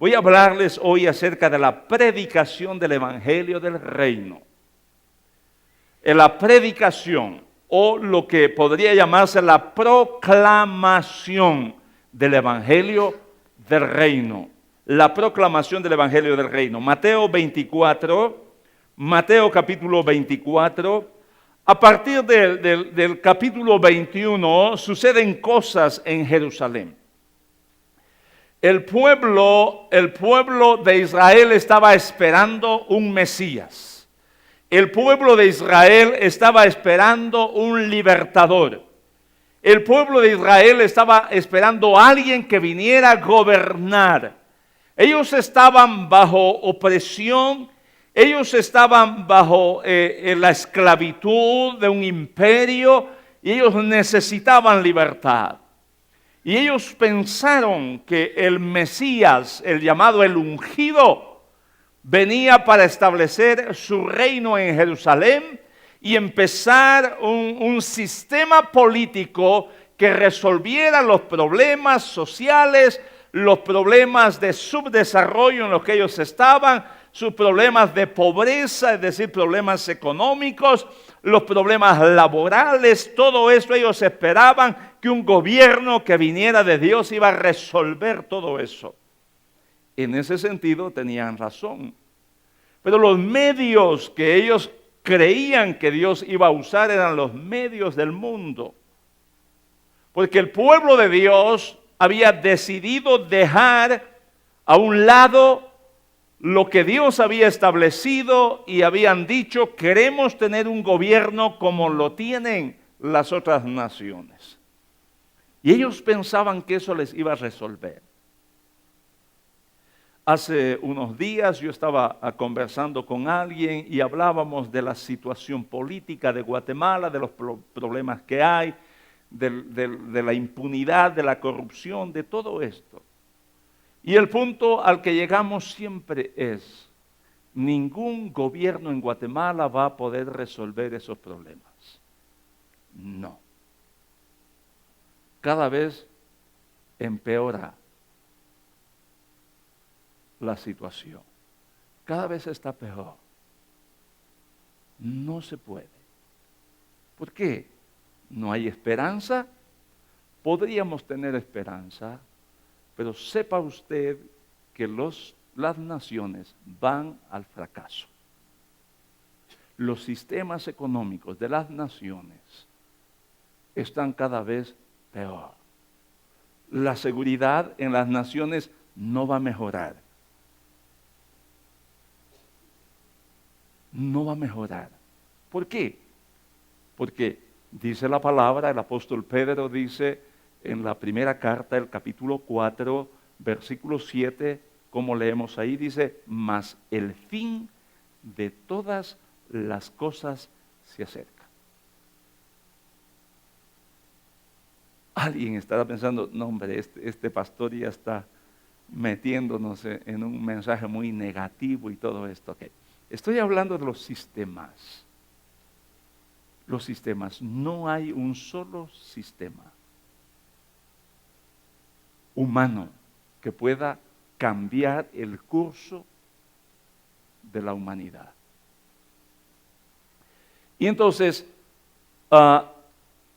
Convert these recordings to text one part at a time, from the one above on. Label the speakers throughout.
Speaker 1: Voy a hablarles hoy acerca de la predicación del Evangelio del Reino. En la predicación, o lo que podría llamarse la proclamación del Evangelio del Reino. La proclamación del Evangelio del Reino. Mateo capítulo 24. A partir del capítulo 21 suceden cosas en Jerusalén. El pueblo de Israel estaba esperando un Mesías. El pueblo de Israel estaba esperando un libertador. El pueblo de Israel estaba esperando a alguien que viniera a gobernar. Ellos estaban bajo opresión, ellos estaban bajo la esclavitud de un imperio y ellos necesitaban libertad. Y ellos pensaron que el Mesías, el llamado el ungido, venía para establecer su reino en Jerusalén y empezar un sistema político que resolviera los problemas sociales, los problemas de subdesarrollo en los que ellos estaban, sus problemas de pobreza, es decir, problemas económicos, los problemas laborales, todo eso ellos esperaban que un gobierno que viniera de Dios iba a resolver todo eso. En ese sentido tenían razón. Pero los medios que ellos creían que Dios iba a usar eran los medios del mundo. Porque el pueblo de Dios había decidido dejar a un lado lo que Dios había establecido y habían dicho, queremos tener un gobierno como lo tienen las otras naciones. Y ellos pensaban que eso les iba a resolver. Hace unos días yo estaba conversando con alguien y hablábamos de la situación política de Guatemala, de los problemas que hay, de la impunidad, de la corrupción, de todo esto. Y el punto al que llegamos siempre es, ningún gobierno en Guatemala va a poder resolver esos problemas. No. Cada vez empeora la situación. Cada vez está peor. No se puede. ¿Por qué? No hay esperanza. Podríamos tener esperanza, pero sepa usted que las naciones van al fracaso. Los sistemas económicos de las naciones están cada vez peor. La seguridad en las naciones no va a mejorar. No va a mejorar. ¿Por qué? Porque dice la palabra, el apóstol Pedro dice en la primera carta, el capítulo 4, versículo 7, como leemos ahí, dice, mas el fin de todas las cosas se acerca. Alguien estará pensando, no hombre, este pastor ya está metiéndonos en un mensaje muy negativo y todo esto. Okay. Estoy hablando de los sistemas. Los sistemas. No hay un solo sistema humano que pueda cambiar el curso de la humanidad. Y entonces,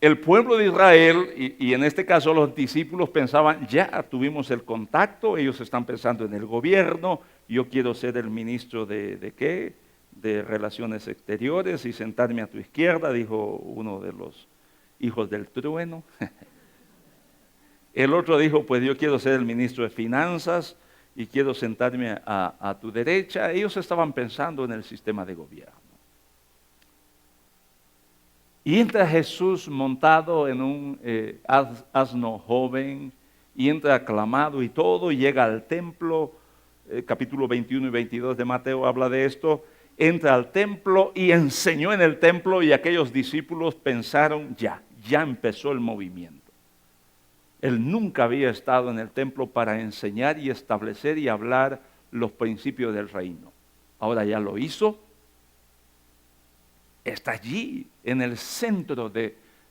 Speaker 1: el pueblo de Israel, y en este caso los discípulos pensaban, ya tuvimos el contacto, ellos están pensando en el gobierno, yo quiero ser el ministro ¿de qué? De Relaciones Exteriores y sentarme a tu izquierda, dijo uno de los hijos del trueno. El otro dijo, pues yo quiero ser el ministro de Finanzas y quiero sentarme a tu derecha. Ellos estaban pensando en el sistema de gobierno. Y entra Jesús montado en un asno joven, y entra aclamado y todo, y llega al templo, capítulo 21 y 22 de Mateo habla de esto, entra al templo y enseñó en el templo, y aquellos discípulos pensaron, ya empezó el movimiento. Él nunca había estado en el templo para enseñar y establecer y hablar los principios del reino. Ahora ya lo hizo. Está allí, en el centro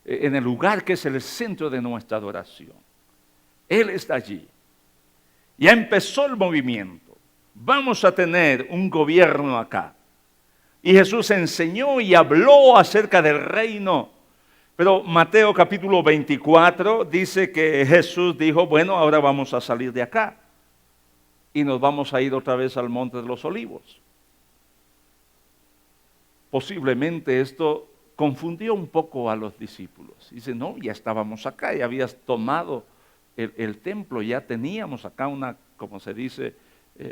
Speaker 1: en el lugar que es el centro de nuestra adoración. Él está allí. Ya empezó el movimiento. Vamos a tener un gobierno acá. Y Jesús enseñó y habló acerca del reino. Pero Mateo capítulo 24 dice que Jesús dijo, bueno, ahora vamos a salir de acá. Y nos vamos a ir otra vez al Monte de los Olivos. Posiblemente esto confundió un poco a los discípulos. Dice, no, ya estábamos acá, ya habías tomado el templo, ya teníamos acá una, como se dice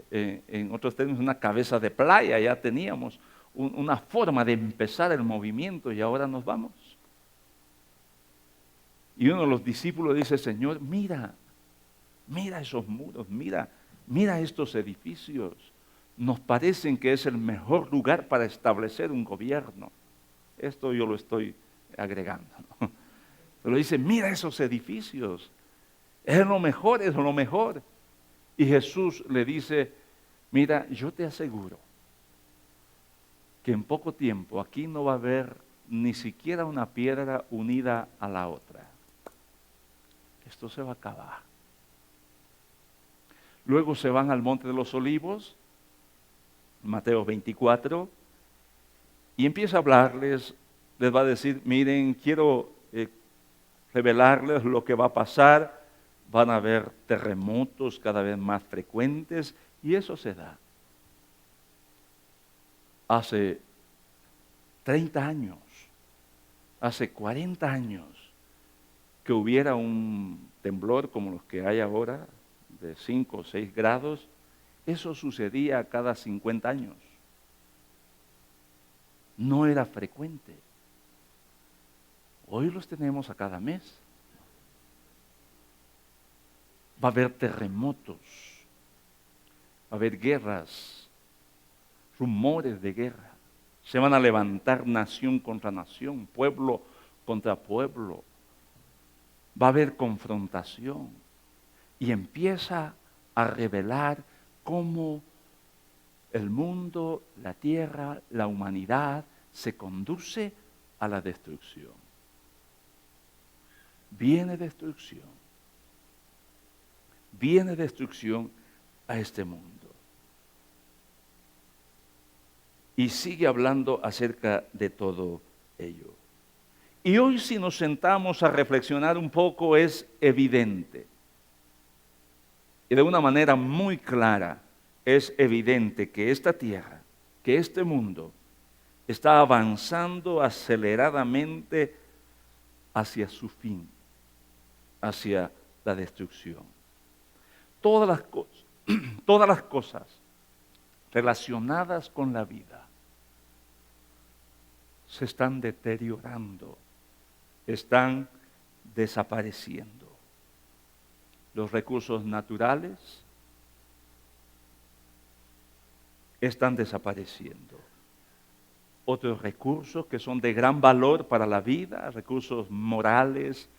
Speaker 1: en otros términos, una cabeza de playa, ya teníamos una forma de empezar el movimiento y ahora nos vamos. Y uno de los discípulos dice, Señor, mira esos muros, mira estos edificios. Nos parecen que es el mejor lugar para establecer un gobierno. Esto yo lo estoy agregando, ¿no? Pero dice, mira esos edificios, es lo mejor. Y Jesús le dice, mira, yo te aseguro que en poco tiempo aquí no va a haber ni siquiera una piedra unida a la otra. Esto se va a acabar. Luego se van al Monte de los Olivos, Mateo 24, y empieza a hablarles, les va a decir, miren, quiero revelarles lo que va a pasar, van a haber terremotos cada vez más frecuentes, y eso se da. Hace 30 años, hace 40 años, que hubiera un temblor como los que hay ahora, de 5 o 6 grados, eso sucedía cada 50 años. No era frecuente. Hoy los tenemos a cada mes. Va a haber terremotos, va a haber guerras, rumores de guerra. Se van a levantar nación contra nación, pueblo contra pueblo. Va a haber confrontación. Y empieza a revelar cómo el mundo, la tierra, la humanidad se conduce a la destrucción. Viene destrucción a este mundo. Y sigue hablando acerca de todo ello. Y hoy si nos sentamos a reflexionar un poco es evidente, y de una manera muy clara, es evidente que esta tierra, que este mundo, está avanzando aceleradamente hacia su fin, hacia la destrucción. Todas las cosas relacionadas con la vida se están deteriorando, están desapareciendo. Los recursos naturales están desapareciendo. Otros recursos que son de gran valor para la vida, recursos morales,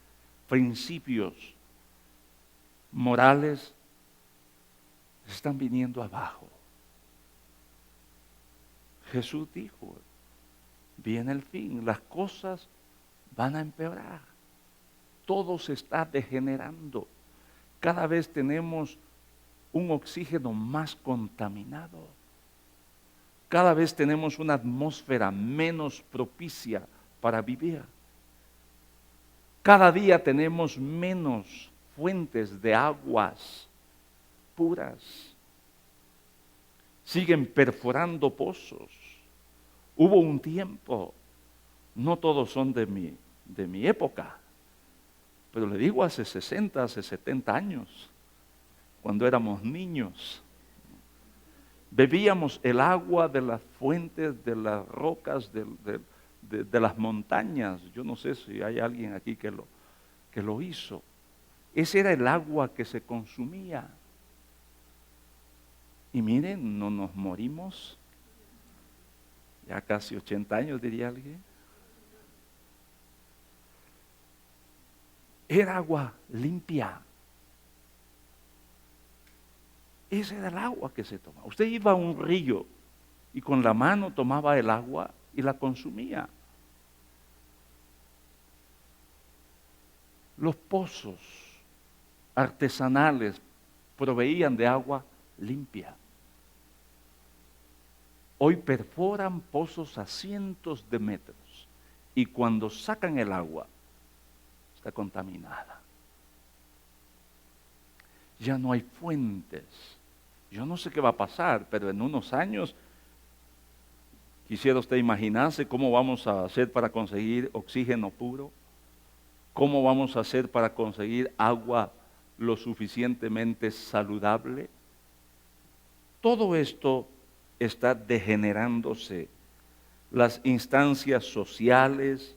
Speaker 1: principios morales, están viniendo abajo. Jesús dijo, viene el fin, las cosas van a empeorar. Todo se está degenerando. Cada vez tenemos un oxígeno más contaminado. Cada vez tenemos una atmósfera menos propicia para vivir. Cada día tenemos menos fuentes de aguas puras. Siguen perforando pozos. Hubo un tiempo, no todos son de mi época, pero le digo hace 60, hace 70 años, cuando éramos niños, bebíamos el agua de las fuentes, de las rocas, de las montañas. Yo no sé si hay alguien aquí que lo hizo. Ese era el agua que se consumía. Y miren, no nos morimos. Ya casi 80 años, diría alguien. Era agua limpia. Ese era el agua que se tomaba. Usted iba a un río y con la mano tomaba el agua y la consumía. Los pozos artesanales, proveían de agua limpia. Hoy perforan pozos a cientos de metros y cuando sacan el agua está contaminada. Ya no hay fuentes. Yo no sé qué va a pasar, pero en unos años quisiera usted imaginarse cómo vamos a hacer para conseguir oxígeno puro, cómo vamos a hacer para conseguir agua lo suficientemente saludable. Todo esto está degenerándose. Las instancias sociales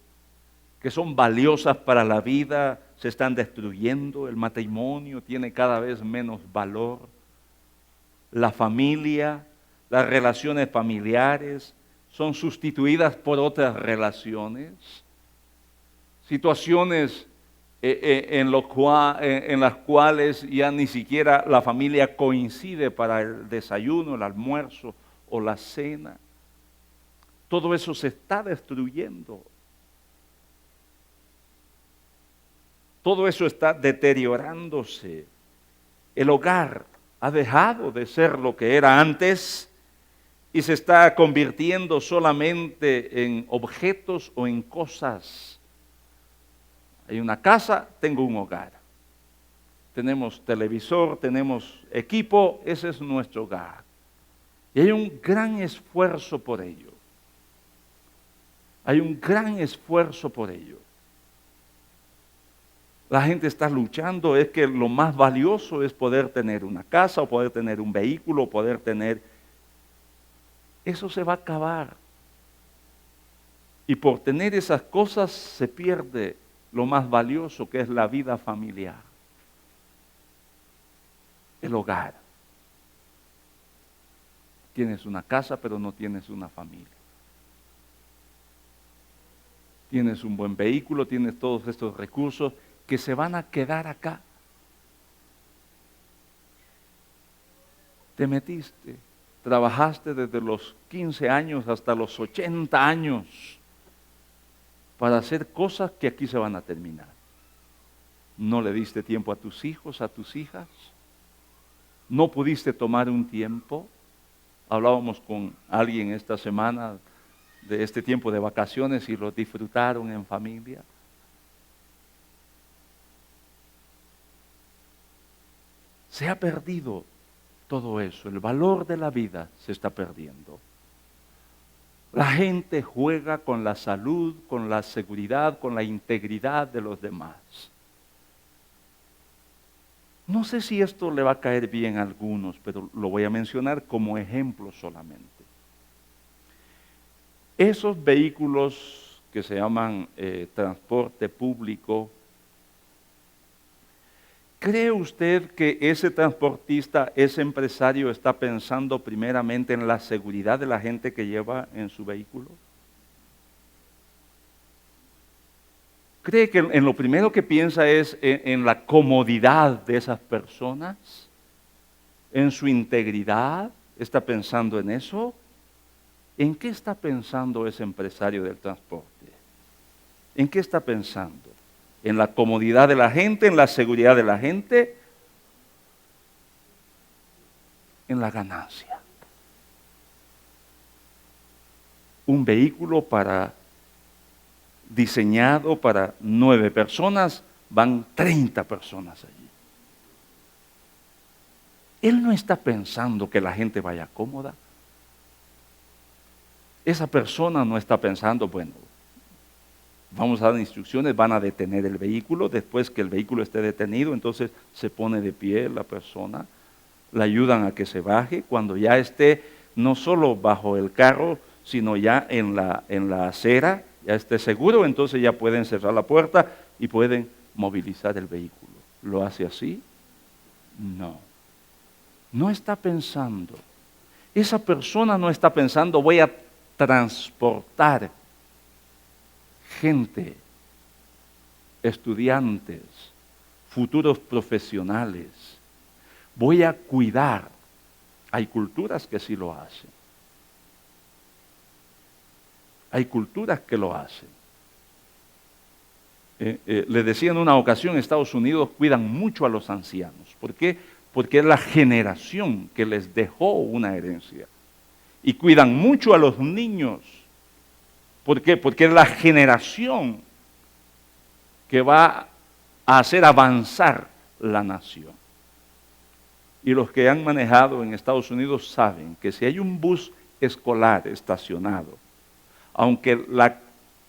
Speaker 1: que son valiosas para la vida se están destruyendo, el matrimonio tiene cada vez menos valor, la familia, las relaciones familiares son sustituidas por otras relaciones, situaciones en las cuales ya ni siquiera la familia coincide para el desayuno, el almuerzo o la cena. Todo eso se está destruyendo. Todo eso está deteriorándose. El hogar ha dejado de ser lo que era antes y se está convirtiendo solamente en objetos o en cosas. Hay una casa, tengo un hogar. Tenemos televisor, tenemos equipo, ese es nuestro hogar. Y hay un gran esfuerzo por ello. Hay un gran esfuerzo por ello. La gente está luchando, es que lo más valioso es poder tener una casa, o poder tener un vehículo, o poder tener... Eso se va a acabar. Y por tener esas cosas se pierde lo más valioso, que es la vida familiar. El hogar. Tienes una casa, pero no tienes una familia. Tienes un buen vehículo, tienes todos estos recursos que se van a quedar acá. Te metiste, trabajaste desde los 15 años hasta los 80 años para hacer cosas que aquí se van a terminar. No le diste tiempo a tus hijos, a tus hijas. No pudiste tomar un tiempo. Hablábamos con alguien esta semana de este tiempo de vacaciones y lo disfrutaron en familia. Se ha perdido todo eso, el valor de la vida se está perdiendo. La gente juega con la salud, con la seguridad, con la integridad de los demás. No sé si esto le va a caer bien a algunos, pero lo voy a mencionar como ejemplo solamente. Esos vehículos que se llaman transporte público, ¿cree usted que ese transportista, ese empresario está pensando primeramente en la seguridad de la gente que lleva en su vehículo? ¿Cree que en lo primero que piensa es en la comodidad de esas personas? ¿En su integridad? ¿Está pensando en eso? ¿En qué está pensando ese empresario del transporte? ¿En qué está pensando? ¿En la comodidad de la gente, en la seguridad de la gente? En la ganancia. Un vehículo diseñado para 9 personas, van 30 personas allí. Él no está pensando que la gente vaya cómoda. Esa persona no está pensando, bueno, vamos a dar instrucciones, van a detener el vehículo, después que el vehículo esté detenido, entonces se pone de pie la persona, la ayudan a que se baje, cuando ya esté no solo bajo el carro, sino ya en la acera, ya esté seguro, entonces ya pueden cerrar la puerta y pueden movilizar el vehículo. ¿Lo hace así? No. No está pensando. Esa persona no está pensando, voy a transportar gente, estudiantes, futuros profesionales. Voy a cuidar. Hay culturas que sí lo hacen. Hay culturas que lo hacen. Le decía en una ocasión, en Estados Unidos cuidan mucho a los ancianos. ¿Por qué? porque es la generación que les dejó una herencia. Y cuidan mucho a los niños. ¿Por qué? Porque es la generación que va a hacer avanzar la nación. Y los que han manejado en Estados Unidos saben que si hay un bus escolar estacionado, aunque la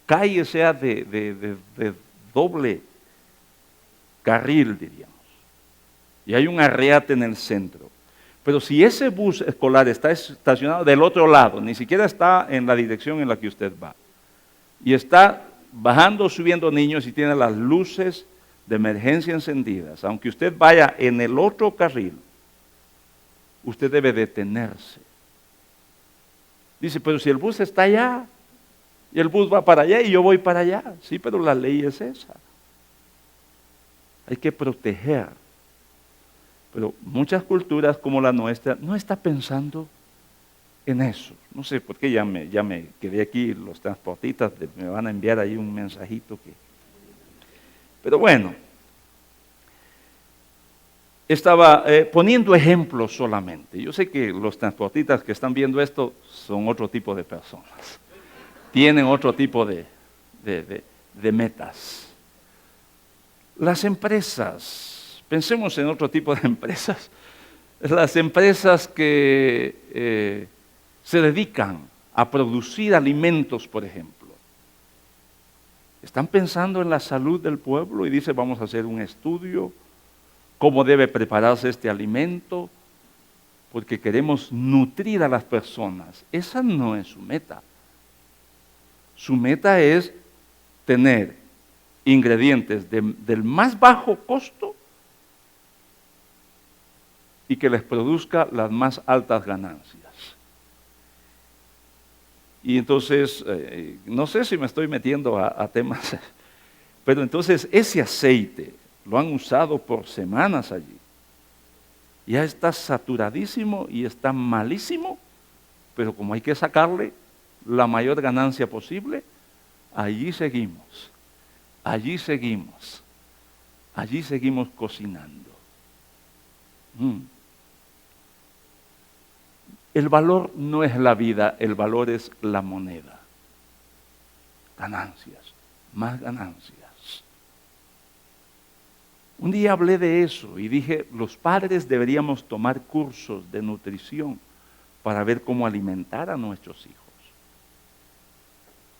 Speaker 1: calle sea de doble carril, diríamos, y hay un arreate en el centro, pero si ese bus escolar está estacionado del otro lado, ni siquiera está en la dirección en la que usted va, y está bajando o subiendo niños y tiene las luces de emergencia encendidas, aunque usted vaya en el otro carril, usted debe detenerse. Dice, pero si el bus está allá, y el bus va para allá y yo voy para allá. Sí, pero la ley es esa. Hay que proteger. Pero muchas culturas como la nuestra no está pensando en eso. No sé por qué ya me quedé aquí, los transportistas me van a enviar ahí un mensajito que... Pero bueno, estaba poniendo ejemplos solamente. Yo sé que los transportistas que están viendo esto son otro tipo de personas. Tienen otro tipo de metas. Las empresas, pensemos en otro tipo de empresas. Las empresas que se dedican a producir alimentos, por ejemplo. Están pensando en la salud del pueblo y dicen, vamos a hacer un estudio, cómo debe prepararse este alimento, porque queremos nutrir a las personas. Esa no es su meta. Su meta es tener ingredientes del más bajo costo y que les produzca las más altas ganancias. Y entonces, no sé si me estoy metiendo a temas, pero entonces ese aceite lo han usado por semanas allí. Ya está saturadísimo y está malísimo, pero como hay que sacarle la mayor ganancia posible, allí seguimos cocinando. El valor no es la vida, el valor es la moneda. Ganancias, más ganancias. Un día hablé de eso y dije, los padres deberíamos tomar cursos de nutrición para ver cómo alimentar a nuestros hijos.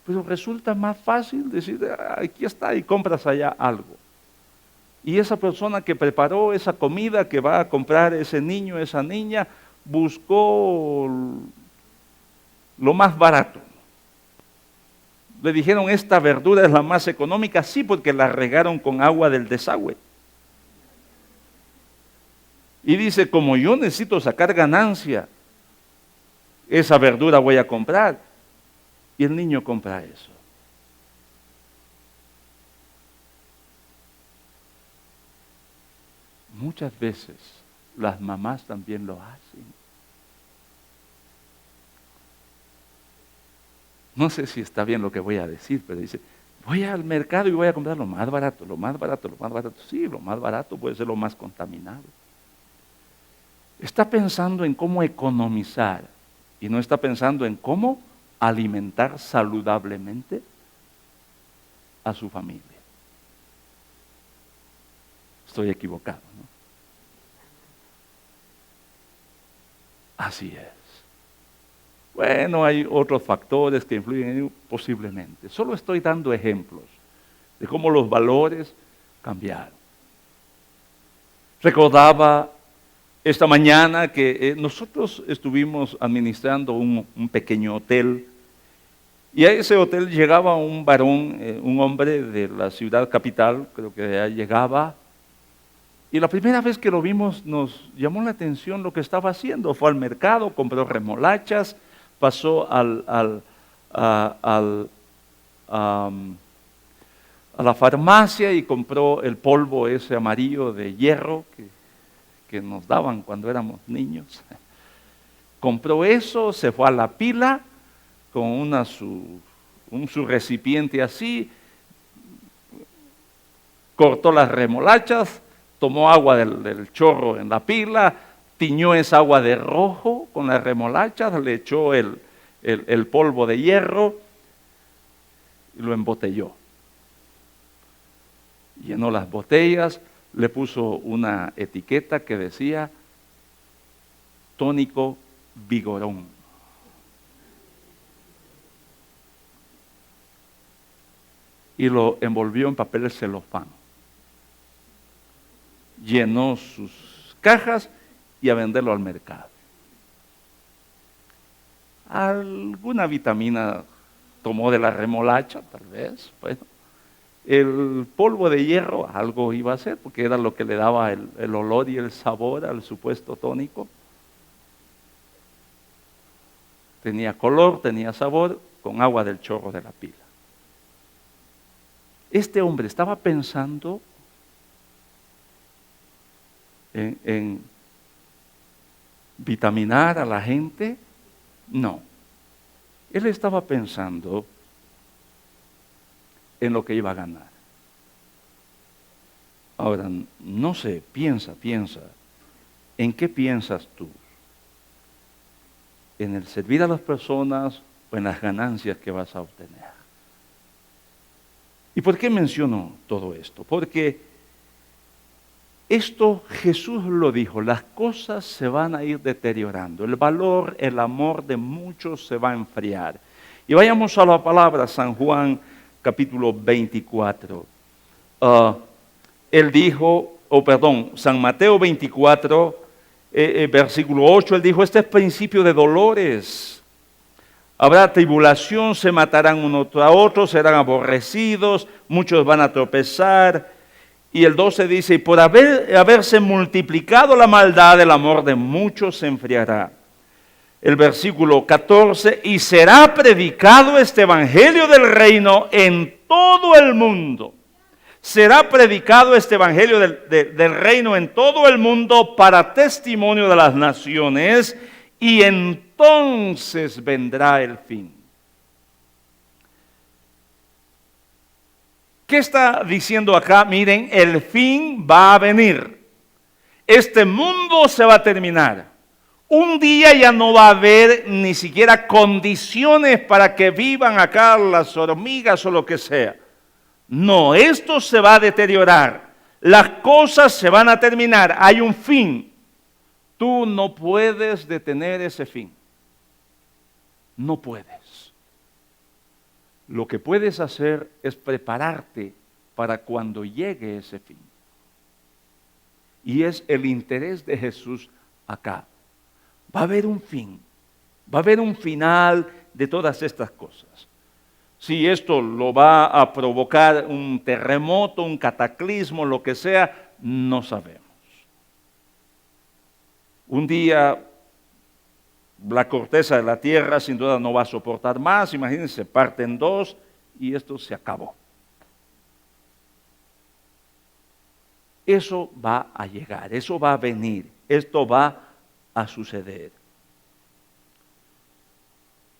Speaker 1: Pero resulta más fácil decir, aquí está y compras allá algo. Y esa persona que preparó esa comida que va a comprar ese niño, esa niña, buscó lo más barato. Le dijeron, esta verdura es la más económica, sí, porque la regaron con agua del desagüe. Y dice, como yo necesito sacar ganancia, esa verdura voy a comprar. Y el niño compra eso. Muchas veces las mamás también lo hacen. No sé si está bien lo que voy a decir, pero dice, voy al mercado y voy a comprar lo más barato, lo más barato, lo más barato. Sí, lo más barato puede ser lo más contaminado. Está pensando en cómo economizar y no está pensando en cómo alimentar saludablemente a su familia. Estoy equivocado, ¿no? Así es. Bueno, hay otros factores que influyen en ello, posiblemente. Solo estoy dando ejemplos de cómo los valores cambiaron. Recordaba esta mañana que nosotros estuvimos administrando un pequeño hotel y a ese hotel llegaba un varón, un hombre de la ciudad capital, creo que de allá llegaba, y la primera vez que lo vimos nos llamó la atención lo que estaba haciendo. Fue al mercado, compró remolachas, pasó a la farmacia y compró el polvo ese amarillo de hierro que nos daban cuando éramos niños. Compró eso, se fue a la pila con su recipiente así, cortó las remolachas, tomó agua del chorro en la pila, tiñó esa agua de rojo con las remolachas, le echó el polvo de hierro y lo embotelló. Llenó las botellas, le puso una etiqueta que decía tónico vigorón. Y lo envolvió en papel celofán. Llenó sus cajas y a venderlo al mercado. Alguna vitamina tomó de la remolacha, tal vez. Bueno, el polvo de hierro algo iba a hacer, porque era lo que le daba el olor y el sabor al supuesto tónico. Tenía color, tenía sabor, con agua del chorro de la pila. Este hombre estaba pensando en vitaminar a la gente. No, él estaba pensando en lo que iba a ganar. Ahora, no sé, piensa, ¿en qué piensas tú? ¿En el servir a las personas o en las ganancias que vas a obtener? ¿Y por qué menciono todo esto? Porque esto Jesús lo dijo, las cosas se van a ir deteriorando, el valor, el amor de muchos se va a enfriar. Y vayamos a la palabra, San Juan capítulo 24. Él dijo, San Mateo 24, versículo 8, él dijo, este es principio de dolores. Habrá tribulación, se matarán unos a otros, serán aborrecidos, muchos van a tropezar. Y el 12 dice, y por haberse multiplicado la maldad, el amor de muchos se enfriará. El versículo 14, y será predicado este evangelio del reino en todo el mundo. Será predicado este evangelio del reino en todo el mundo para testimonio de las naciones, y entonces vendrá el fin. ¿Qué está diciendo acá? Miren, el fin va a venir. Este mundo se va a terminar. Un día ya no va a haber ni siquiera condiciones para que vivan acá las hormigas o lo que sea. No, esto se va a deteriorar. Las cosas se van a terminar. Hay un fin. Tú no puedes detener ese fin. No puedes. Lo que puedes hacer es prepararte para cuando llegue ese fin. Y es el interés de Jesús acá. Va a haber un fin, va a haber un final de todas estas cosas. Si esto lo va a provocar un terremoto, un cataclismo, lo que sea, no sabemos. Un día la corteza de la tierra sin duda no va a soportar más, imagínense, se parte en dos y esto se acabó. Eso va a llegar, eso va a venir, esto va a suceder.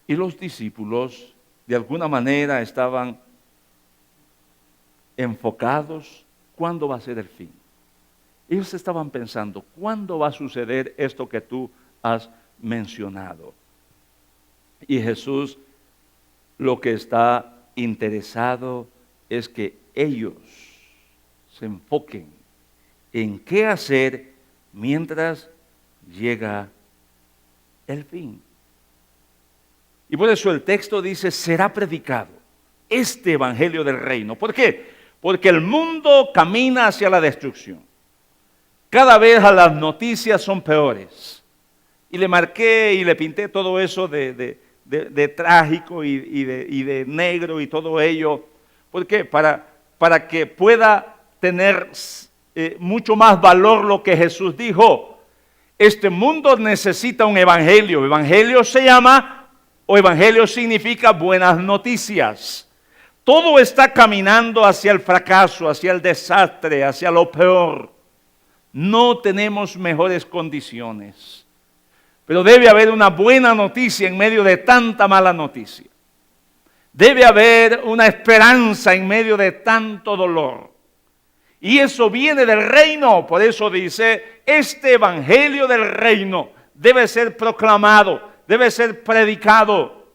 Speaker 1: Y los discípulos de alguna manera estaban enfocados, ¿cuándo va a ser el fin? Ellos estaban pensando, ¿cuándo va a suceder esto que tú has mencionado? Y Jesús lo que está interesado es que ellos se enfoquen en qué hacer mientras llega el fin. Y por eso el texto dice, será predicado este evangelio del reino. ¿Por qué? Porque el mundo camina hacia la destrucción. Cada vez las noticias son peores. Y le marqué y le pinté todo eso de trágico y de negro y todo ello. ¿Por qué? Para que pueda tener mucho más valor lo que Jesús dijo. Este mundo necesita un evangelio. Evangelio se llama, o evangelio significa buenas noticias. Todo está caminando hacia el fracaso, hacia el desastre, hacia lo peor. No tenemos mejores condiciones. Pero debe haber una buena noticia en medio de tanta mala noticia. Debe haber una esperanza en medio de tanto dolor. Y eso viene del reino. Por eso dice, este evangelio del reino debe ser proclamado, debe ser predicado.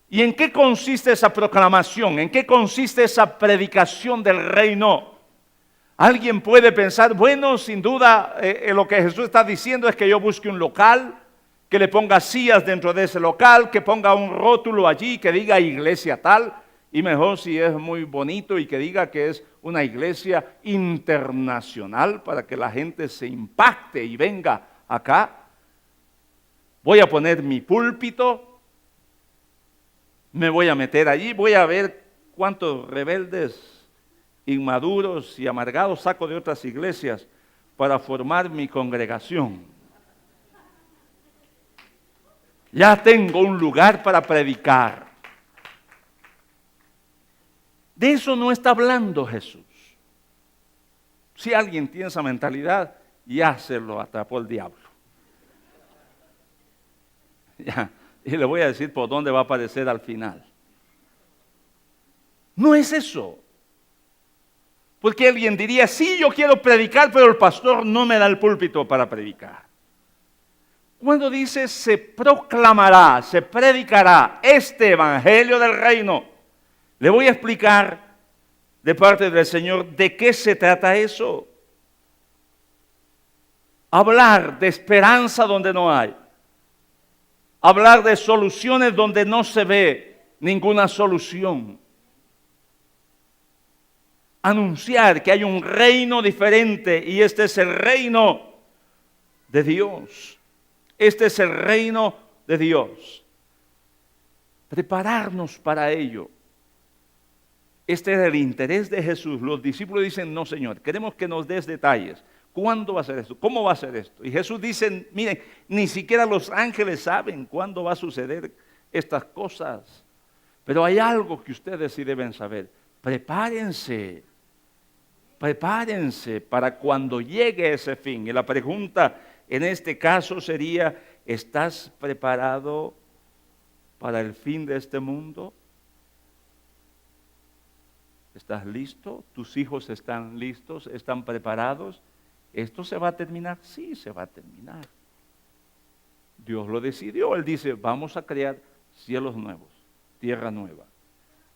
Speaker 1: ¿Y en qué consiste esa proclamación? ¿En qué consiste esa predicación del reino? Alguien puede pensar, bueno, sin duda lo que Jesús está diciendo es que yo busque un local, que le ponga sillas dentro de ese local, que ponga un rótulo allí que diga iglesia tal, y mejor si es muy bonito y que diga que es una iglesia internacional para que la gente se impacte y venga acá. Voy a poner mi púlpito, me voy a meter allí, voy a ver cuántos rebeldes, inmaduros y amargados saco de otras iglesias para formar mi congregación. Ya tengo un lugar para predicar. De eso no está hablando Jesús. Si alguien tiene esa mentalidad, ya se lo atrapó el diablo. Ya, y le voy a decir por dónde va a aparecer al final. No es eso. Porque alguien diría, sí, yo quiero predicar, pero el pastor no me da el púlpito para predicar. Cuando dice se proclamará, se predicará este evangelio del reino, le voy a explicar de parte del Señor de qué se trata eso. Hablar de esperanza donde no hay. Hablar de soluciones donde no se ve ninguna solución. Anunciar que hay un reino diferente y este es el reino de Dios. Este es el reino de Dios. Prepararnos para ello. Este es el interés de Jesús. Los discípulos dicen, no Señor, queremos que nos des detalles. ¿Cuándo va a ser esto? ¿Cómo va a ser esto? Y Jesús dice, miren, ni siquiera los ángeles saben cuándo va a suceder estas cosas. Pero hay algo que ustedes sí deben saber. Prepárense. Prepárense para cuando llegue ese fin. Y la pregunta en este caso sería, ¿estás preparado para el fin de este mundo? ¿Estás listo? ¿Tus hijos están listos? ¿Están preparados? ¿Esto se va a terminar? Sí, se va a terminar. Dios lo decidió. Él dice, vamos a crear cielos nuevos, tierra nueva.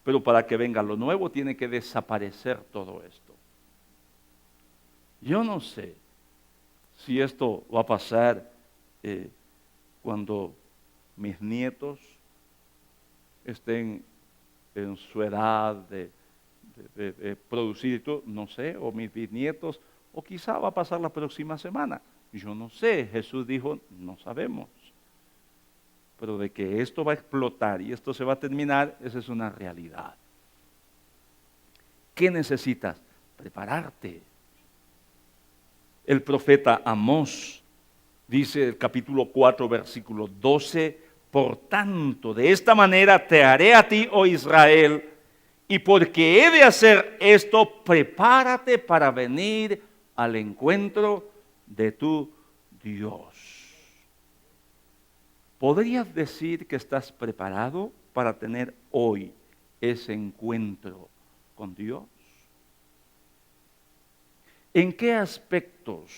Speaker 1: Pero para que venga lo nuevo tiene que desaparecer todo esto. Yo no sé si esto va a pasar cuando mis nietos estén en su edad de producir y todo, no sé, o mis bisnietos, o quizá va a pasar la próxima semana. Yo no sé, Jesús dijo, no sabemos. Pero de que esto va a explotar y esto se va a terminar, esa es una realidad. ¿Qué necesitas? Prepararte. El profeta Amós dice el capítulo 4, versículo 12, por tanto, de esta manera te haré a ti, oh Israel, y porque he de hacer esto, prepárate para venir al encuentro de tu Dios. ¿Podrías decir que estás preparado para tener hoy ese encuentro con Dios? ¿En qué aspectos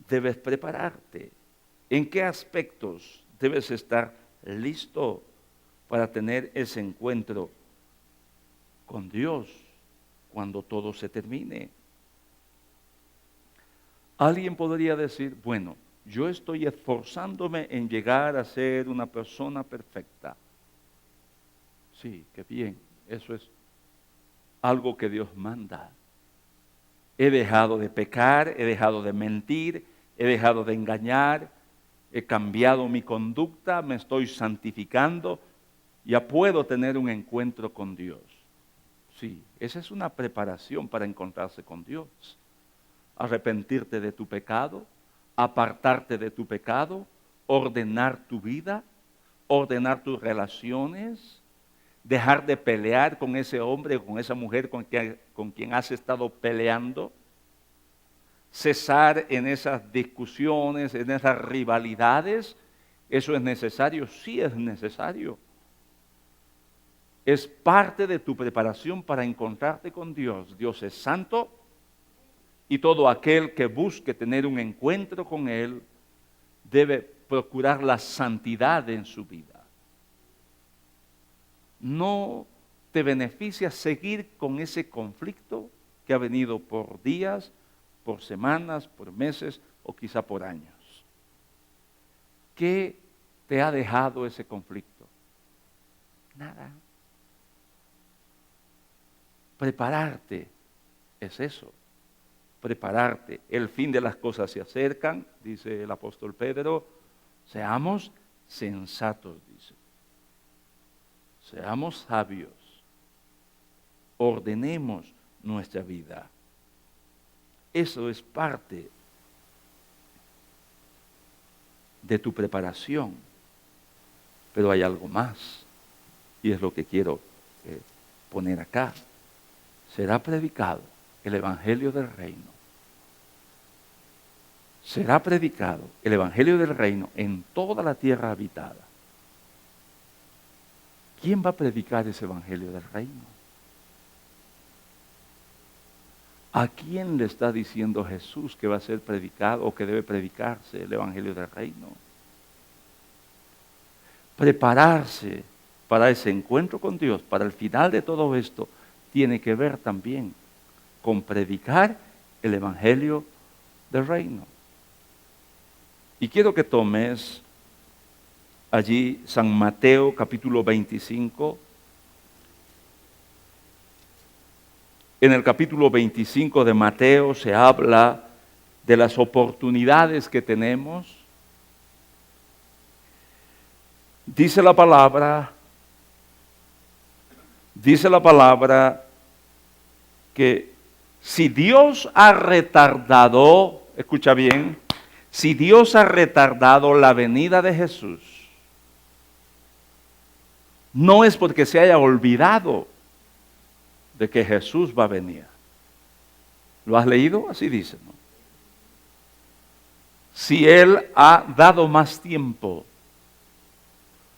Speaker 1: debes prepararte? ¿En qué aspectos debes estar listo para tener ese encuentro con Dios cuando todo se termine? Alguien podría decir, bueno, yo estoy esforzándome en llegar a ser una persona perfecta. Sí, qué bien, eso es algo que Dios manda. He dejado de pecar, he dejado de mentir, he dejado de engañar, he cambiado mi conducta, me estoy santificando, ya puedo tener un encuentro con Dios. Sí, esa es una preparación para encontrarse con Dios. Arrepentirte de tu pecado, apartarte de tu pecado, ordenar tu vida, ordenar tus relaciones, dejar de pelear con ese hombre o con esa mujer con quien has estado peleando, cesar en esas discusiones, en esas rivalidades. ¿Eso es necesario? Sí es necesario. es parte de tu preparación para encontrarte con Dios. Dios es santo y todo aquel que busque tener un encuentro con Él debe procurar la santidad en su vida. No te beneficia seguir con ese conflicto que ha venido por días, por semanas, por meses o quizá por años. ¿Qué te ha dejado ese conflicto? Nada. Prepararte es eso, prepararte. El fin de las cosas se acercan, dice el apóstol Pedro, seamos sensatos, dice. Seamos sabios, ordenemos nuestra vida. Eso es parte de tu preparación, pero hay algo más, y es lo que quiero poner acá. Será predicado el Evangelio del Reino. Será predicado el Evangelio del Reino en toda la tierra habitada. ¿Quién va a predicar ese Evangelio del Reino? ¿A quién le está diciendo Jesús que va a ser predicado o que debe predicarse el Evangelio del Reino? Prepararse para ese encuentro con Dios, para el final de todo esto, tiene que ver también con predicar el Evangelio del Reino. Y quiero que tomes allí San Mateo capítulo 25. En el capítulo 25 de Mateo se habla de las oportunidades que tenemos. Dice la palabra que si Dios ha retardado, escucha bien, si Dios ha retardado la venida de Jesús, no es porque se haya olvidado de que Jesús va a venir. ¿Lo has leído? Así dice, ¿no? Si Él ha dado más tiempo,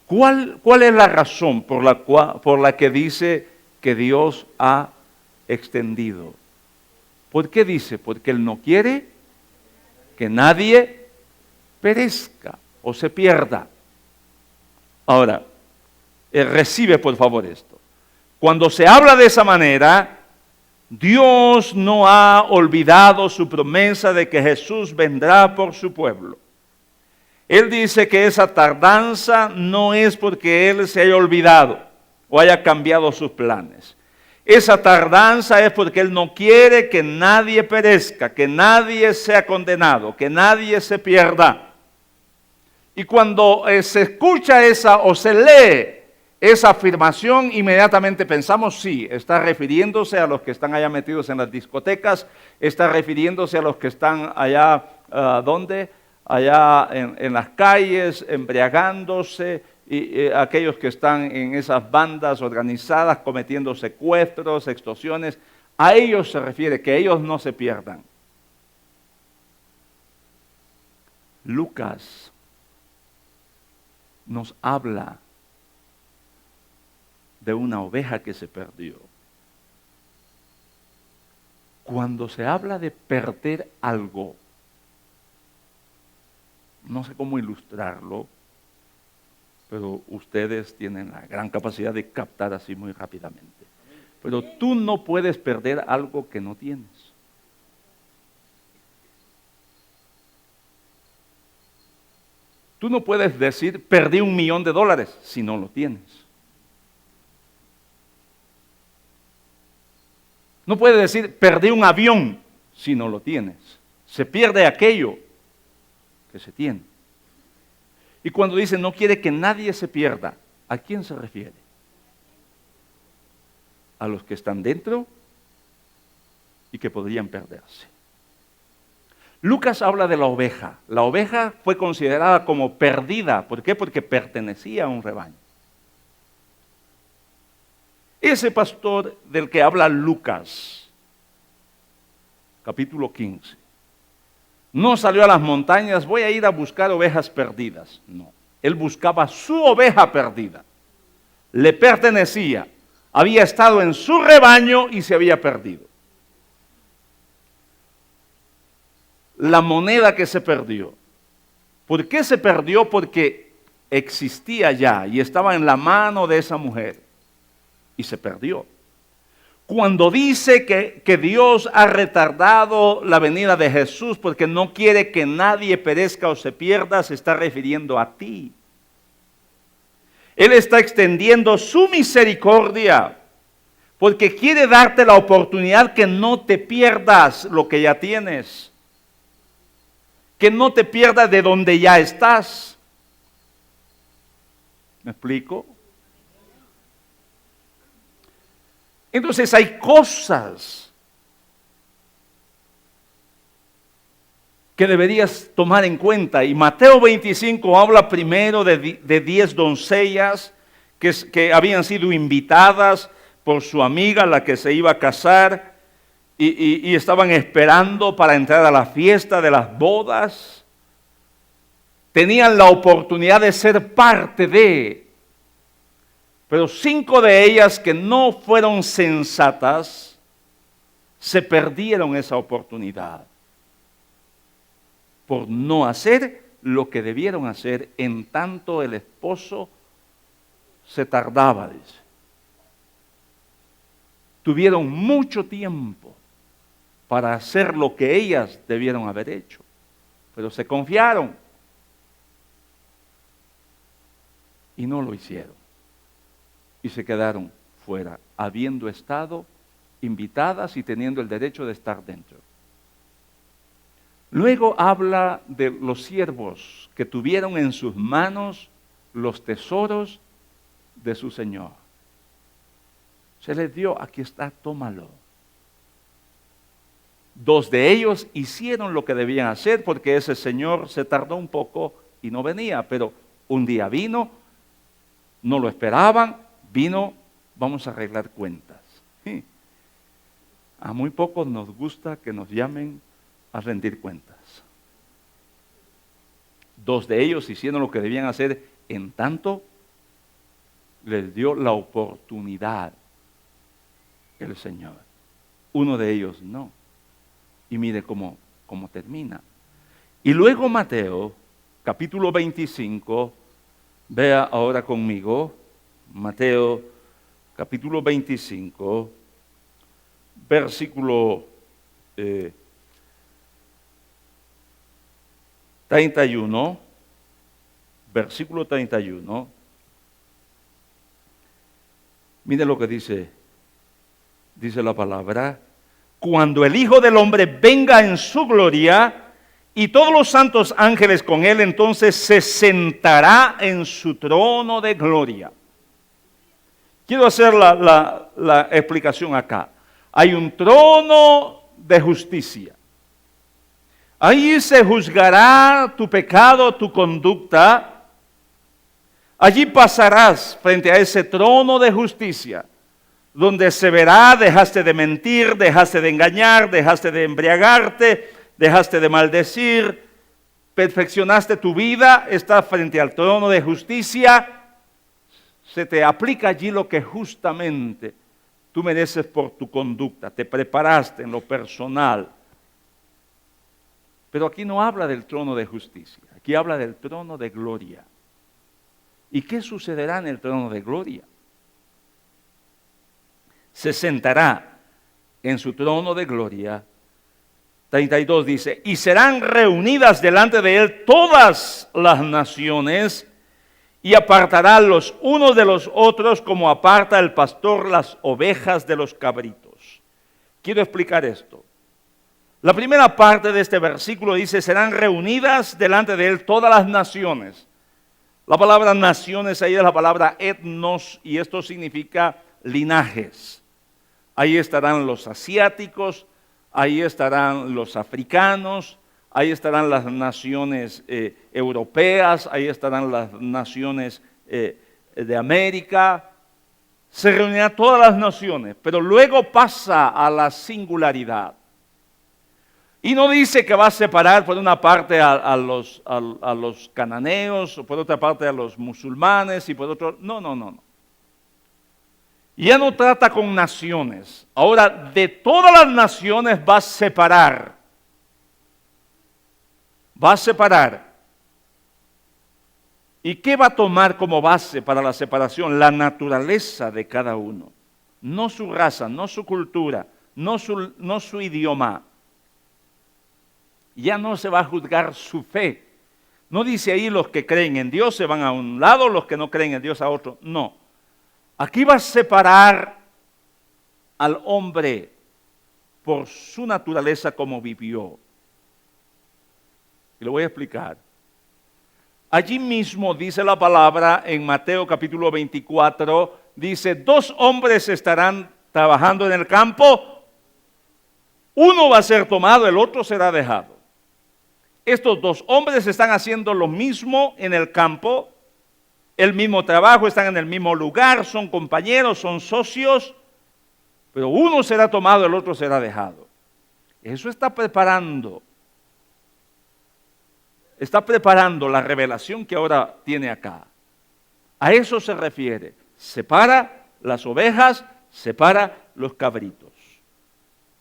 Speaker 1: ¿cuál es la razón por la que dice que Dios ha extendido? ¿Por qué dice? Porque Él no quiere que nadie perezca o se pierda. Ahora, recibe por favor esto. Cuando se habla de esa manera, Dios no ha olvidado su promesa de que Jesús vendrá por su pueblo. Él dice que esa tardanza no es porque Él se haya olvidado o haya cambiado sus planes. Esa tardanza es porque Él no quiere que nadie perezca, que nadie sea condenado, que nadie se pierda. Y cuando se escucha esa o se lee esa afirmación, inmediatamente pensamos, sí, está refiriéndose a los que están allá metidos en las discotecas, está refiriéndose a los que están allá, ¿dónde? Allá en las calles, embriagándose, y aquellos que están en esas bandas organizadas, cometiendo secuestros, extorsiones, a ellos se refiere, que ellos no se pierdan. Lucas nos habla de una oveja que se perdió. Cuando se habla de perder algo, no sé cómo ilustrarlo, pero ustedes tienen la gran capacidad de captar así muy rápidamente. Pero tú no puedes perder algo que no tienes. Tú no puedes decir, perdí $1.000.000 si no lo tienes. No puedes decir, perdí un avión si no lo tienes. Se pierde aquello que se tiene. Y cuando dice no quiere que nadie se pierda, ¿a quién se refiere? A los que están dentro y que podrían perderse. Lucas habla de la oveja. La oveja fue considerada como perdida. ¿Por qué? Porque pertenecía a un rebaño. Ese pastor del que habla Lucas, capítulo 15, no salió a las montañas, voy a ir a buscar ovejas perdidas. No, él buscaba su oveja perdida. Le pertenecía, había estado en su rebaño y se había perdido. La moneda que se perdió. ¿Por qué se perdió? Porque existía ya y estaba en la mano de esa mujer y se perdió. Cuando dice que Dios ha retardado la venida de Jesús porque no quiere que nadie perezca o se pierda, se está refiriendo a ti. Él está extendiendo su misericordia porque quiere darte la oportunidad que no te pierdas lo que ya tienes, que no te pierdas de donde ya estás. ¿Me explico? Entonces hay cosas que deberías tomar en cuenta. Y Mateo 25 habla primero de 10 doncellas que habían sido invitadas por su amiga, la que se iba a casar, y estaban esperando para entrar a la fiesta de las bodas. Tenían la oportunidad de ser parte de, pero 5 de ellas que no fueron sensatas, se perdieron esa oportunidad por no hacer lo que debieron hacer en tanto el esposo se tardaba, dice. Tuvieron mucho tiempo para hacer lo que ellas debieron haber hecho, pero se confiaron y no lo hicieron. Y se quedaron fuera, habiendo estado invitadas y teniendo el derecho de estar dentro. Luego habla de los siervos que tuvieron en sus manos los tesoros de su Señor. Se les dio, aquí está, tómalo. 2 de ellos hicieron lo que debían hacer porque ese señor se tardó un poco y no venía, pero un día vino, no lo esperaban, vino, vamos a arreglar cuentas. Sí. A muy pocos nos gusta que nos llamen a rendir cuentas. 2 de ellos hicieron lo que debían hacer, en tanto les dio la oportunidad el Señor. 1 de ellos no. Y mire cómo termina. Y luego Mateo, capítulo 25, vea ahora conmigo, Mateo, capítulo 25, versículo 31, versículo 31, mire lo que dice la palabra: cuando el Hijo del Hombre venga en su gloria y todos los santos ángeles con él, entonces se sentará en su trono de gloria. Quiero hacer la explicación acá. Hay un trono de justicia. Ahí se juzgará tu pecado, tu conducta. Allí pasarás frente a ese trono de justicia, donde se verá, dejaste de mentir, dejaste de engañar, dejaste de embriagarte, dejaste de maldecir, perfeccionaste tu vida, estás frente al trono de justicia. Se te aplica allí lo que justamente tú mereces por tu conducta, te preparaste en lo personal. Pero aquí no habla del trono de justicia, aquí habla del trono de gloria. ¿Y qué sucederá en el trono de gloria? Se sentará en su trono de gloria. 32 dice, y serán reunidas delante de él todas las naciones, y apartará los unos de los otros como aparta el pastor las ovejas de los cabritos. Quiero explicar esto. La primera parte de este versículo dice, serán reunidas delante de él todas las naciones. La palabra naciones ahí es la palabra etnos, y esto significa linajes. Ahí estarán los asiáticos, ahí estarán los africanos, ahí estarán las naciones europeas, ahí estarán las naciones de América. Se reunirán todas las naciones, pero luego pasa a la singularidad. Y no dice que va a separar por una parte a los cananeos, o por otra parte a los musulmanes, y por otro... No. Ya no trata con naciones. Ahora, de todas las naciones va a separar. Va a separar. ¿Y qué va a tomar como base para la separación? La naturaleza de cada uno. No su raza, no su cultura, no su idioma. Ya no se va a juzgar su fe. No dice ahí los que creen en Dios se van a un lado, los que no creen en Dios a otro. No. Aquí va a separar al hombre por su naturaleza como vivió. Y lo voy a explicar. Allí mismo dice la palabra en Mateo capítulo 24, dice, 2 hombres estarán trabajando en el campo, uno va a ser tomado, el otro será dejado. Estos 2 hombres están haciendo lo mismo en el campo, el mismo trabajo, están en el mismo lugar, son compañeros, son socios, pero uno será tomado, el otro será dejado. Eso está preparando la revelación que ahora tiene acá. A eso se refiere. Separa las ovejas, separa los cabritos.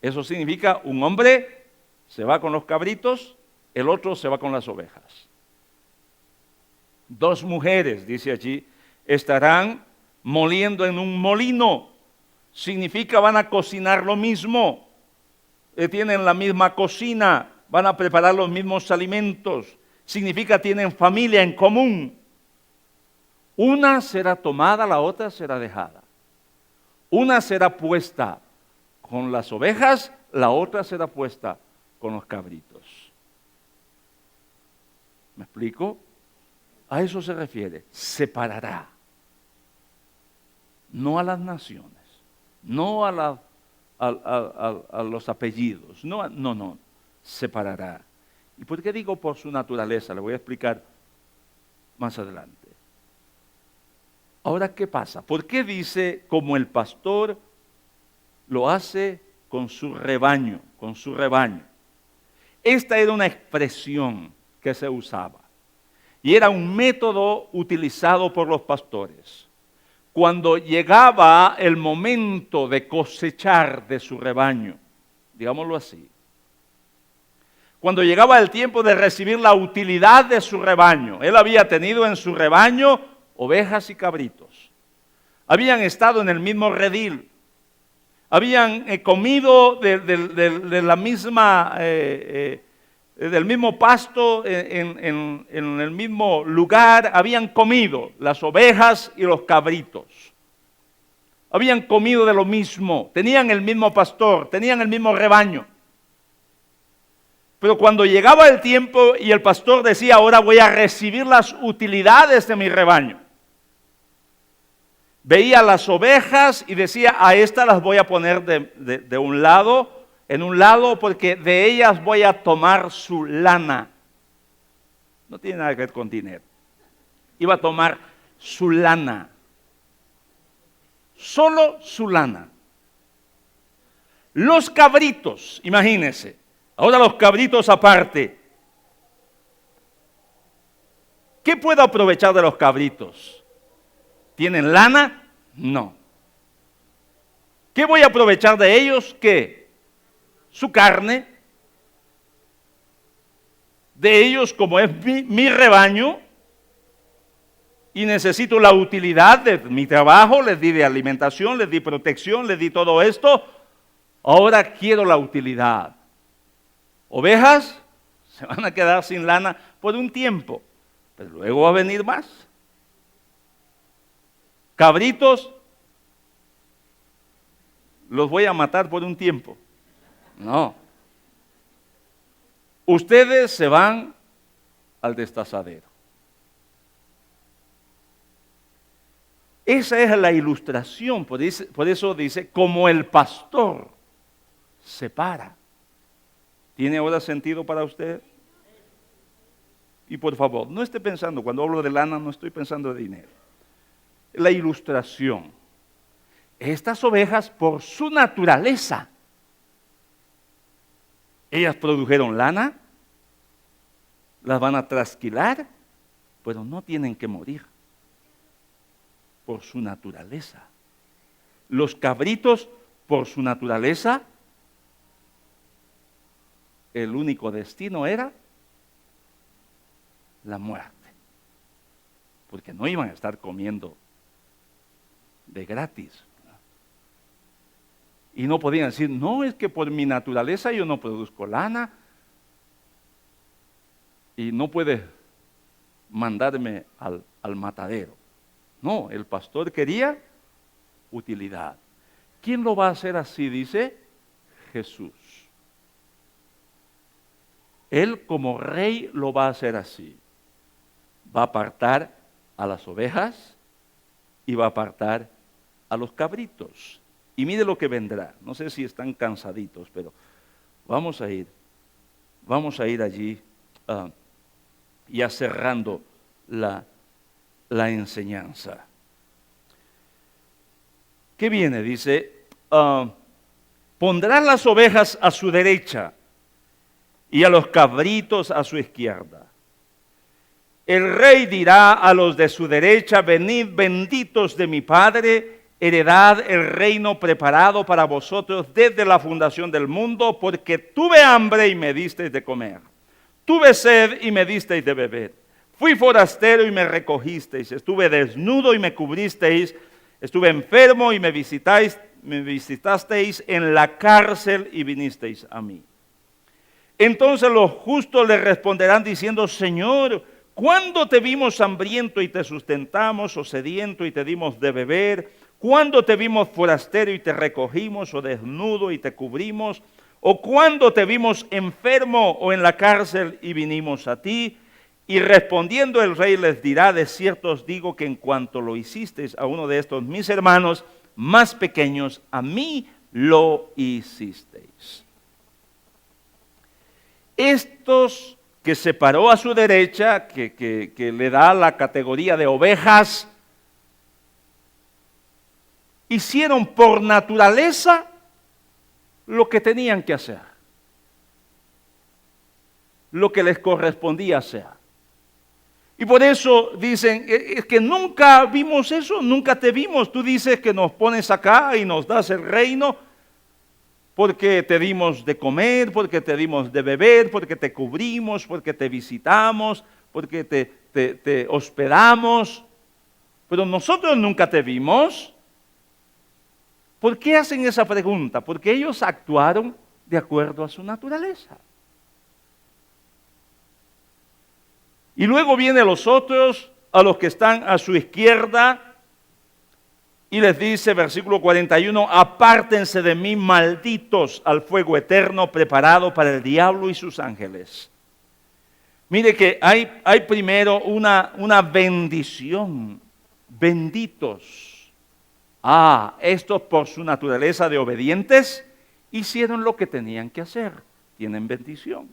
Speaker 1: Eso significa un hombre se va con los cabritos, el otro se va con las ovejas. 2 mujeres, dice allí, estarán moliendo en un molino. Significa van a cocinar lo mismo. Tienen la misma cocina, van a preparar los mismos alimentos. Significa tienen familia en común. Una será tomada, la otra será dejada. Una será puesta con las ovejas, la otra será puesta con los cabritos. ¿Me explico? A eso se refiere. Separará. No a las naciones, no a los apellidos, no, separará. ¿Y por qué digo por su naturaleza? Le voy a explicar más adelante. Ahora, ¿qué pasa? ¿Por qué dice como el pastor lo hace con su rebaño, con su rebaño? Esta era una expresión que se usaba y era un método utilizado por los pastores. Cuando llegaba el momento de cosechar de su rebaño, digámoslo así, cuando llegaba el tiempo de recibir la utilidad de su rebaño, él había tenido en su rebaño ovejas y cabritos. Habían estado en el mismo redil, habían comido de la misma, del mismo pasto, en el mismo lugar, habían comido las ovejas y los cabritos. Habían comido de lo mismo, tenían el mismo pastor, tenían el mismo rebaño. Pero cuando llegaba el tiempo y el pastor decía, ahora voy a recibir las utilidades de mi rebaño, veía las ovejas y decía, a estas las voy a poner de un lado, en un lado, porque de ellas voy a tomar su lana. No tiene nada que ver con dinero. Iba a tomar su lana. Solo su lana. Los cabritos, imagínense. Ahora los cabritos aparte. ¿Qué puedo aprovechar de los cabritos? ¿Tienen lana? No. ¿Qué voy a aprovechar de ellos? ¿Qué? Su carne. De ellos, como es mi rebaño, y necesito la utilidad de mi trabajo, les di de alimentación, les di protección, les di todo esto, ahora quiero la utilidad. Ovejas se van a quedar sin lana por un tiempo, pero luego va a venir más. Cabritos, los voy a matar por un tiempo. No. Ustedes se van al destazadero. Esa es la ilustración, por eso dice, como el pastor separa. ¿Tiene ahora sentido para usted? Y por favor, no esté pensando, cuando hablo de lana, no estoy pensando de dinero. La ilustración. Estas ovejas, por su naturaleza, ellas produjeron lana, las van a trasquilar, pero no tienen que morir por su naturaleza. Los cabritos, por su naturaleza, el único destino era la muerte. Porque no iban a estar comiendo de gratis. Y no podían decir, no, es que por mi naturaleza yo no produzco lana y no puede mandarme al matadero. No, el pastor quería utilidad. ¿Quién lo va a hacer así? Dice Jesús. Él como rey lo va a hacer así. Va a apartar a las ovejas y va a apartar a los cabritos. Y mire lo que vendrá. No sé si están cansaditos, pero vamos a ir allí ya cerrando la enseñanza. ¿Qué viene? Dice, pondrán las ovejas a su derecha y a los cabritos a su izquierda. El rey dirá a los de su derecha, venid benditos de mi Padre, heredad el reino preparado para vosotros desde la fundación del mundo, porque tuve hambre y me disteis de comer, tuve sed y me disteis de beber, fui forastero y me recogisteis, estuve desnudo y me cubristeis, estuve enfermo y me visitasteis en la cárcel y vinisteis a mí. Entonces los justos le responderán diciendo, Señor, ¿cuándo te vimos hambriento y te sustentamos, o sediento y te dimos de beber? ¿Cuándo te vimos forastero y te recogimos, o desnudo y te cubrimos? ¿O cuándo te vimos enfermo o en la cárcel y vinimos a ti? Y respondiendo el rey les dirá, de cierto os digo que en cuanto lo hicisteis a uno de estos mis hermanos más pequeños, a mí lo hicisteis. Estos que separó a su derecha, que le da la categoría de ovejas, hicieron por naturaleza lo que tenían que hacer, lo que les correspondía hacer. Y por eso dicen, es que nunca vimos eso, nunca te vimos. Tú dices que nos pones acá y nos das el reino, porque te dimos de comer, porque te dimos de beber, porque te cubrimos, porque te visitamos, porque te hospedamos. Pero nosotros nunca te vimos. ¿Por qué hacen esa pregunta? Porque ellos actuaron de acuerdo a su naturaleza. Y luego vienen los otros, a los que están a su izquierda, y les dice, versículo 41, apártense de mí, malditos, al fuego eterno preparado para el diablo y sus ángeles. Mire que hay primero una bendición, benditos. Estos por su naturaleza de obedientes hicieron lo que tenían que hacer, tienen bendición.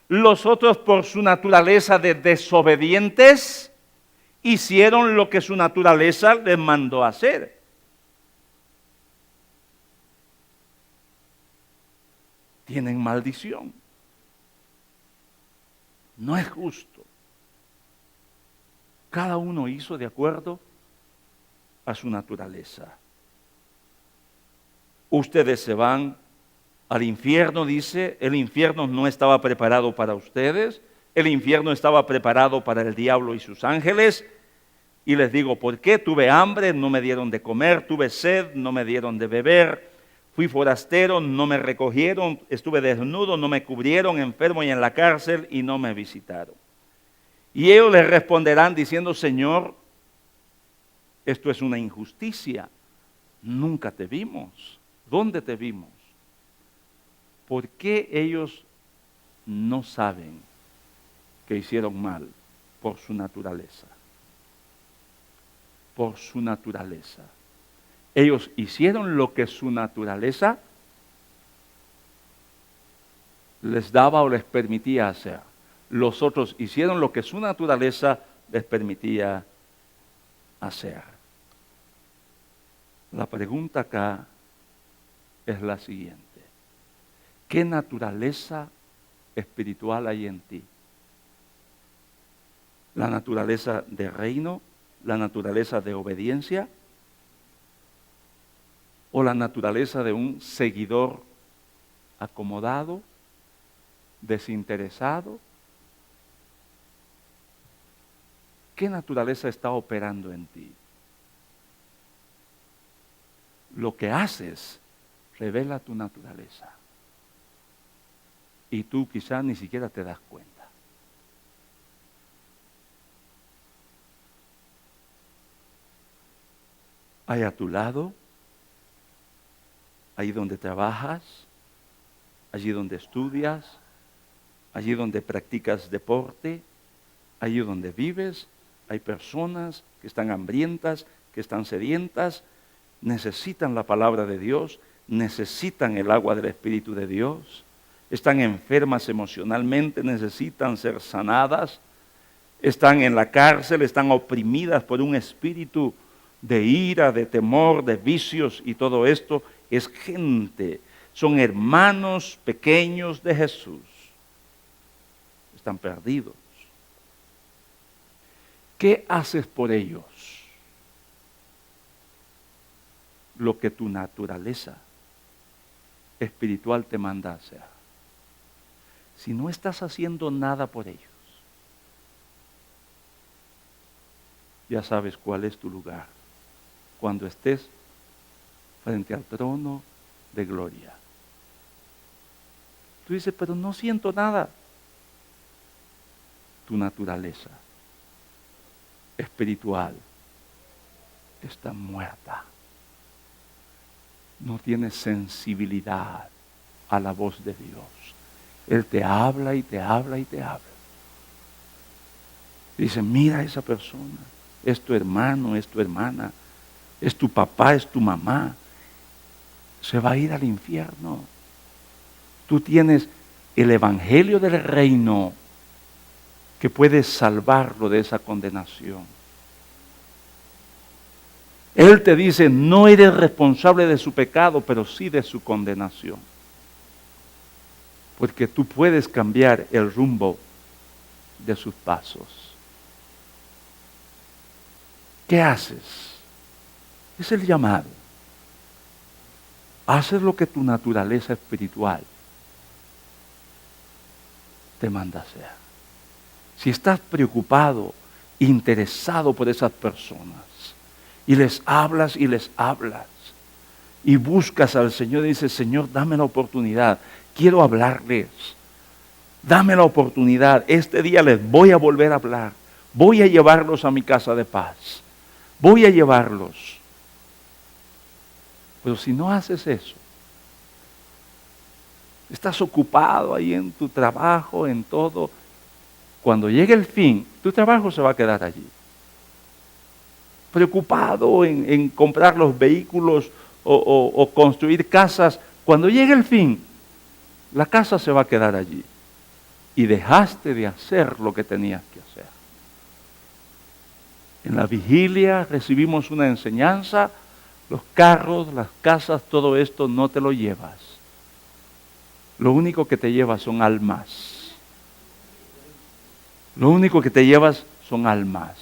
Speaker 1: Los otros por su naturaleza de desobedientes hicieron lo que su naturaleza les mandó hacer. Tienen maldición. No es justo. Cada uno hizo de acuerdo a su naturaleza. Ustedes se van al infierno, dice, el infierno no estaba preparado para ustedes, el infierno estaba preparado para el diablo y sus ángeles. Y les digo, ¿por qué? Tuve hambre, no me dieron de comer, tuve sed, no me dieron de beber, fui forastero, no me recogieron, estuve desnudo, no me cubrieron, enfermo y en la cárcel y no me visitaron. Y ellos les responderán diciendo, Señor, esto es una injusticia, nunca te vimos, ¿dónde te vimos? ¿Por qué ellos no saben que hicieron mal? Por su naturaleza. Por su naturaleza. Ellos hicieron lo que su naturaleza les daba o les permitía hacer. Los otros hicieron lo que su naturaleza les permitía hacer. La pregunta acá es la siguiente. ¿Qué naturaleza espiritual hay en ti? ¿La naturaleza de reino? ¿La naturaleza de obediencia? o la naturaleza de un seguidor acomodado, desinteresado? ¿Qué naturaleza está operando en ti? Lo que haces revela tu naturaleza. Y tú quizás ni siquiera te das cuenta. Hay a tu lado, ahí donde trabajas, allí donde estudias, allí donde practicas deporte, allí donde vives, hay personas que están hambrientas, que están sedientas, necesitan la palabra de Dios, necesitan el agua del Espíritu de Dios, están enfermas emocionalmente, necesitan ser sanadas, están en la cárcel, están oprimidas por un espíritu de ira, de temor, de vicios y todo esto. Es gente, son hermanos pequeños de Jesús. Están perdidos. ¿Qué haces por ellos? Lo que tu naturaleza espiritual te manda a hacer. Si no estás haciendo nada por ellos, ya sabes cuál es tu lugar cuando estés frente al trono de gloria. Tú dices, pero no siento nada. Tu naturaleza espiritual está muerta. No tienes sensibilidad a la voz de Dios. Él te habla y te habla y te habla. Dice, mira a esa persona, es tu hermano, es tu hermana, es tu papá, es tu mamá. Se va a ir al infierno. Tú tienes el evangelio del reino que puede salvarlo de esa condenación. Él te dice, no eres responsable de su pecado, pero sí de su condenación. Porque tú puedes cambiar el rumbo de sus pasos. ¿Qué haces? Es el llamado. Haces lo que tu naturaleza espiritual te manda hacer. Si estás preocupado, interesado por esas personas, y les hablas y buscas al Señor y dices, Señor, dame la oportunidad, quiero hablarles, dame la oportunidad, este día les voy a volver a hablar, voy a llevarlos a mi casa de paz, voy a llevarlos. Pero si no haces eso, estás ocupado ahí en tu trabajo, en todo, cuando llegue el fin, tu trabajo se va a quedar allí. Preocupado en comprar los vehículos o construir casas, cuando llegue el fin, la casa se va a quedar allí. Y dejaste de hacer lo que tenías que hacer. En la vigilia recibimos una enseñanza, los carros, las casas, todo esto no te lo llevas. Lo único que te llevas son almas. Lo único que te llevas son almas.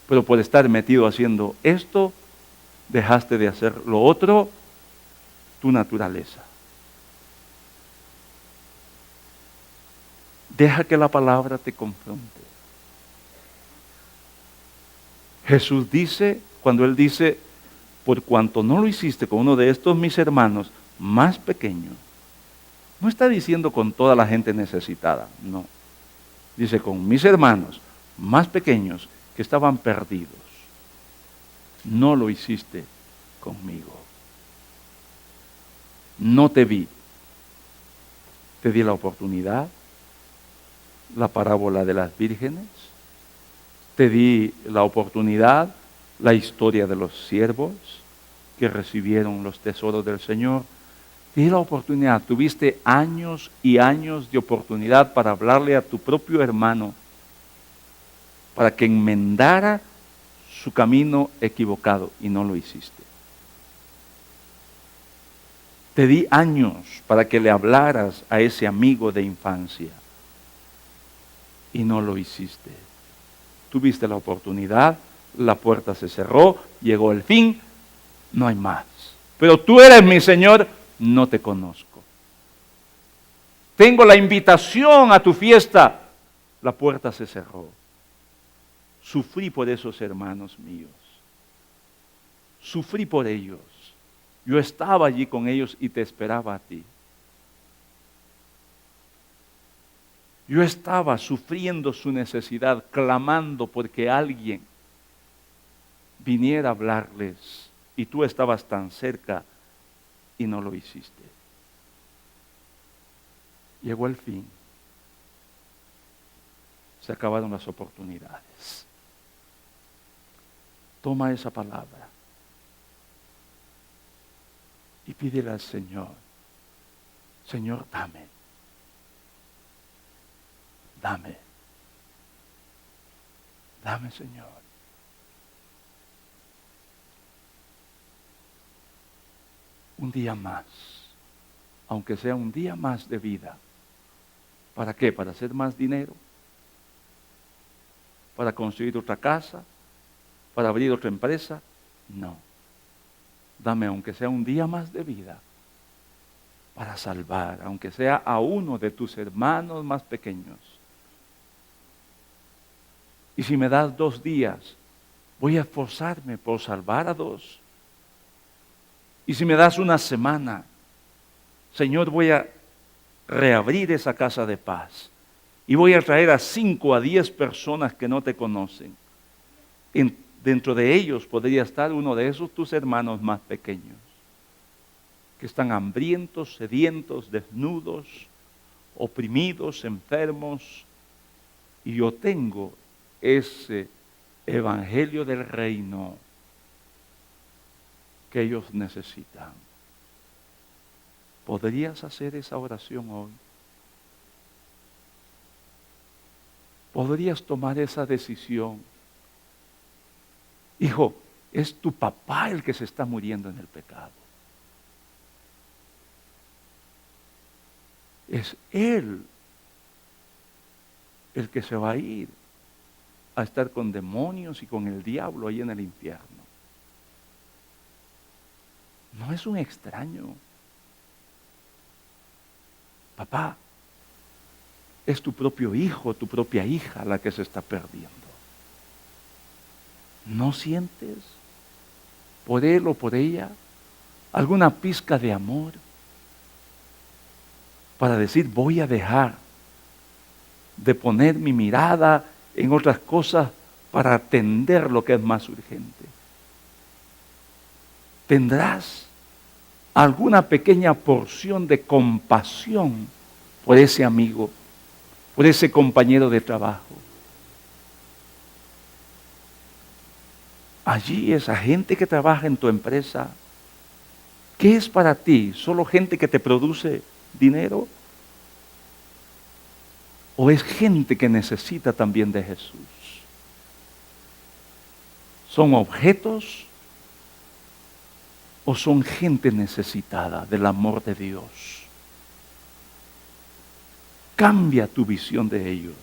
Speaker 1: Pero por estar metido haciendo esto, dejaste de hacer lo otro, tu naturaleza. Deja que la palabra te confronte. Jesús dice, cuando Él dice, por cuanto no lo hiciste con uno de estos mis hermanos más pequeños, no está diciendo con toda la gente necesitada, no. Dice con mis hermanos más pequeños que estaban perdidos. No lo hiciste conmigo. No te vi. Te di la oportunidad, la parábola de las vírgenes, te di la oportunidad, la historia de los siervos que recibieron los tesoros del Señor. Te di la oportunidad, tuviste años y años de oportunidad para hablarle a tu propio hermano, para que enmendara su camino equivocado y no lo hiciste. Te di años para que le hablaras a ese amigo de infancia y no lo hiciste. Tuviste la oportunidad, la puerta se cerró, llegó el fin, no hay más. pero tú eres mi Señor, no te conozco. Tengo la invitación a tu fiesta, la puerta se cerró. Sufrí por esos hermanos míos. Sufrí por ellos. Yo estaba allí con ellos y te esperaba a ti. Yo estaba sufriendo su necesidad, clamando porque alguien viniera a hablarles y tú estabas tan cerca y no lo hiciste. Llegó el fin. Se acabaron las oportunidades. Toma esa palabra y pídele al Señor, Señor, dame. Dame. Dame, Señor. Un día más, aunque sea un día más de vida. ¿Para qué? ¿Para hacer más dinero? ¿Para construir otra casa? ¿Para abrir otra empresa? No. Dame, aunque sea un día más de vida, para salvar, aunque sea a uno de tus hermanos más pequeños. Y si me das 2 días, voy a esforzarme por salvar a 2. Y si me das 1 semana, Señor, voy a reabrir esa casa de paz. Y voy a traer a 5 a 10 personas que no te conocen. Dentro de ellos podría estar uno de esos tus hermanos más pequeños, que están hambrientos, sedientos, desnudos, oprimidos, enfermos. Y yo tengo ese evangelio del reino que ellos necesitan. ¿Podrías hacer esa oración hoy? ¿Podrías tomar esa decisión? Hijo, es tu papá el que se está muriendo en el pecado. Es él el que se va a ir a estar con demonios y con el diablo ahí en el infierno. No es un extraño. Papá, es tu propio hijo, tu propia hija la que se está perdiendo. ¿No sientes por él o por ella alguna pizca de amor para decir, voy a dejar de poner mi mirada en otras cosas para atender lo que es más urgente? ¿Tendrás alguna pequeña porción de compasión por ese amigo, por ese compañero de trabajo? Allí esa gente que trabaja en tu empresa, ¿qué es para ti? ¿Solo gente que te produce dinero? ¿O es gente que necesita también de Jesús? ¿Son objetos o son gente necesitada del amor de Dios? Cambia tu visión de ellos.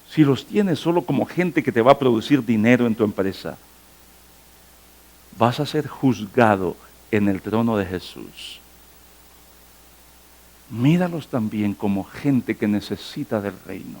Speaker 1: Si los tienes solo como gente que te va a producir dinero en tu empresa, vas a ser juzgado en el trono de Jesús. Míralos también como gente que necesita del reino.